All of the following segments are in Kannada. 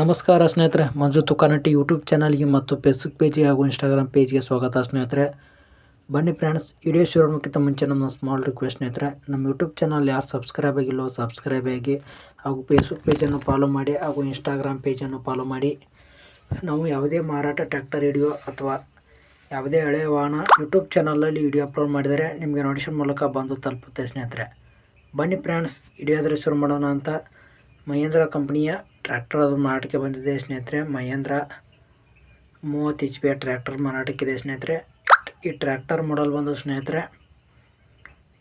ನಮಸ್ಕಾರ ಸ್ನೇಹಿತರೆ, ಮಂಜು ತುಕಾನಟ್ಟಿ ಯೂಟ್ಯೂಬ್ ಚಾನಲ್ಗೆ ಮತ್ತು ಫೇಸ್ಬುಕ್ ಪೇಜಿಗೆ ಹಾಗೂ ಇನ್ಸ್ಟಾಗ್ರಾಮ್ ಪೇಜ್ಗೆ ಸ್ವಾಗತ ಸ್ನೇಹಿತರೆ. ಬನ್ನಿ ಫ್ರೆಂಡ್ಸ್, ವಿಡಿಯೋ ಶುರು ಮಾಡೋಕ್ಕಿಂತ ಮುಂಚೆ ನಮ್ಮ ಸ್ಮಾಲ್ ರಿಕ್ವೆಸ್ಟ್ ಸ್ನೇಹಿತರೆ, ನಮ್ಮ ಯೂಟ್ಯೂಬ್ ಚಾನಲ್ ಯಾರು ಸಬ್ಸ್ಕ್ರೈಬ್ ಆಗಿಲ್ಲೋ ಸಬ್ಸ್ಕ್ರೈಬ್ ಆಗಿ ಹಾಗೂ ಫೇಸ್ಬುಕ್ ಪೇಜನ್ನು ಫಾಲೋ ಮಾಡಿ ಹಾಗೂ ಇನ್ಸ್ಟಾಗ್ರಾಮ್ ಪೇಜನ್ನು ಫಾಲೋ ಮಾಡಿ. ನಾವು ಯಾವುದೇ ಮಾರಾಟ ಟ್ರ್ಯಾಕ್ಟರ್ ವಿಡಿಯೋ ಅಥವಾ ಯಾವುದೇ ಹಳೆಯ ವಾಹನ ಯೂಟ್ಯೂಬ್ ಚಾನಲಲ್ಲಿ ವಿಡಿಯೋ ಅಪ್ಲೋಡ್ ಮಾಡಿದರೆ ನಿಮಗೆ ನೋಟಿಫಿಕೇಶನ್ ಮೂಲಕ ಬಂದು ತಲುಪುತ್ತೆ ಸ್ನೇಹಿತರೆ. ಬನ್ನಿ ಫ್ರೆಂಡ್ಸ್, ವಿಡಿಯೋದಲ್ಲಿ ಶುರು ಮಾಡೋಣ ಅಂತ. ಮಹೇಂದ್ರ ಕಂಪನಿಯ ಟ್ರ್ಯಾಕ್ಟರ್ ಅದು ಮಾರಾಟಕ್ಕೆ ಬಂದಿದೆ ಸ್ನೇಹಿತರೆ. ಮಹೇಂದ್ರ 30 HP ಟ್ರ್ಯಾಕ್ಟರ್ ಮಾರಾಟಕ್ಕಿದೆ ಸ್ನೇಹಿತರೆ. ಈ ಟ್ರ್ಯಾಕ್ಟರ್ ಮಾಡಲ್ ಬಂದು ಸ್ನೇಹಿತರೆ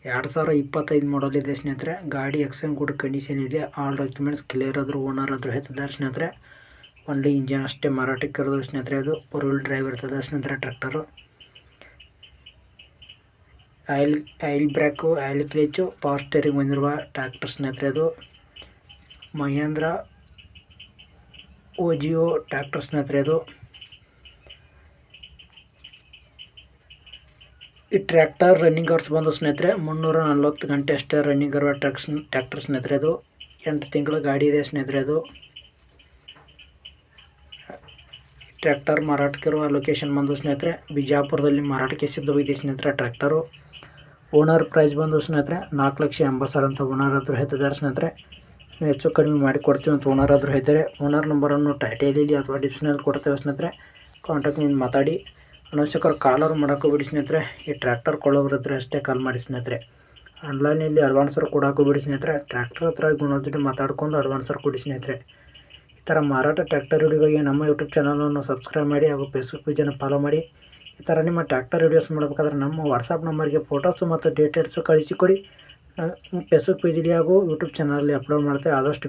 2025 ಮಾಡಲ್ ಇದೆ ಸ್ನೇಹಿತರೆ. ಗಾಡಿ ಎಕ್ಸೆಂಟ್ ಗುಡ್ ಕಂಡೀಷನ್ ಇದೆ. ಆಲ್ ಡಾಕ್ಯುಮೆಂಟ್ಸ್ ಕ್ಲಿಯರ್ ಆದರೂ ಓನರ್ ಆದರೂ ಹೇಳ್ತಿದ್ದಾರೆ ಸ್ನೇಹಿತರೆ. ಒನ್ಲಿ ಇಂಜನ್ ಅಷ್ಟೇ ಮಾರಾಟಕ್ಕೆ ಇರೋದು ಸ್ನೇಹಿತರೆ. ಅದು 4 ವೀಲ್ ಡ್ರೈವ್ ಇರ್ತದೆ ಸ್ನೇಹಿತರೆ tractor. Oil brake, oil clutch, power steering ಬಂದಿರುವ ಟ್ರ್ಯಾಕ್ಟರ್ ಸ್ನೇಹಿತರೆ. ಅದು ಮಹೇಂದ್ರ ಓಜಿಯೋ ಟ್ರ್ಯಾಕ್ಟರ್ ಸ್ನೇಹಿತರೆ. ಅದು ಈ ಟ್ರ್ಯಾಕ್ಟರ್ ರನ್ನಿಂಗ್ ಅವರ್ಸ್ ಬಂದು ಸ್ನೇಹಿತರೆ 340 ಗಂಟೆ ಅಷ್ಟೇ ರನ್ನಿಂಗ್ ಇರುವ ಟ್ರ್ಯಾಕ್ಟರ್ ಸ್ನೇಹಿತರೆ. ಅದು 8 ತಿಂಗಳ ಗಾಡಿ ಇದೆ ಸ್ನೇಹಿತರೆ. ಅದು ಟ್ರ್ಯಾಕ್ಟರ್ ಮಾರಾಟಕ್ಕಿರುವ ಲೊಕೇಶನ್ ಬಂದು ಸ್ನೇಹಿತರೆ ಬಿಜಾಪುರದಲ್ಲಿ ಮಾರಾಟಕ್ಕೆ ಸಿದ್ಧವಿದೆ ಸ್ನೇಹಿತರೆ ಟ್ರ್ಯಾಕ್ಟರು. ಓನರ್ ಪ್ರೈಸ್ ಬಂದು ಸ್ನೇಹಿತರೆ 4,80,000 ಅಂತ ಓನರ್ ಆದರೂ ಹೇಳ್ತಿದ್ದಾರೆ ಸ್ನೇಹಿತರೆ. ನೀವು ಹೆಚ್ಚು ಕಡಿಮೆ ಮಾಡಿಕೊಡ್ತೀವಿ ಅಂತ ಓನರ್ ಆದರೂ ಹೇಳ್ತಾರೆ. ಓನರ್ ನಂಬರನ್ನು ಟೈಟಲಲ್ಲಿ ಅಥವಾ ಡಿಸ್ಕ್ರಿಪ್ಷನಲ್ಲಿ ಕೊಡ್ತೇವೆ ಸ್ನೇಹಿತರೆ. ಕಾಂಟ್ಯಾಕ್ಟ್ ಮಾಡಿ ಮಾತಾಡಿ. ಅನವಶ್ಯಕರು ಕಾಲರ್ ಮಾಡೋಕೋಬೇಡಿ ಸ್ನೇಹಿತರೆ. ಈ ಟ್ರ್ಯಾಕ್ಟರ್ ಕೊಳ್ಳೋರಿದ್ರೆ ಅಷ್ಟೇ ಕಾಲ್ ಮಾಡಿ ಸ್ನೇಹಿತರೆ. ಆನ್ಲೈನಲ್ಲಿ ಅಡ್ವಾನ್ಸರ್ ಕೊಡೋಕೋಬೇಡಿ ಸ್ನೇಹಿತರೆ. ಟ್ರ್ಯಾಕ್ಟರ್ ಹತ್ರ ಗುಣದ ಜೊತೆ ಮಾತಾಡ್ಕೊಂಡು ಅಡ್ವಾನ್ಸರ್ ಕೊಡಿ ಸ್ನೇಹಿತರೆ. ಈ ಥರ ಮಾರಾಟ ಟ್ರ್ಯಾಕ್ಟರ್ ವಿಡಿಯೋಗೆ ನಮ್ಮ ಯೂಟ್ಯೂಬ್ ಚಾನಲನ್ನು ಸಬ್ಸ್ಕ್ರೈಬ್ ಮಾಡಿ ಹಾಗೂ ಫೇಸ್ಬುಕ್ ಪೇಜನ್ನು ಫಾಲೋ ಮಾಡಿ. ಈ ಥರ ನಿಮ್ಮ ಟ್ರ್ಯಾಕ್ಟರ್ ವಿಡಿಯೋಸ್ ಮಾಡಬೇಕಾದ್ರೆ ನಮ್ಮ ವಾಟ್ಸಪ್ ನಂಬರ್ಗೆ ಫೋಟೋಸು ಮತ್ತು ಡೀಟೇಲ್ಸು ಕಳಿಸಿಕೊಡಿ. ಫೇಸ್ಬುಕ್ ಪೇಜಲ್ಲಿ ಹಾಗೂ ಯೂಟ್ಯೂಬ್ ಚಾನಲಲ್ಲಿ ಅಪ್ಲೋಡ್ ಮಾಡ್ತೇವೆ. ಆದಷ್ಟು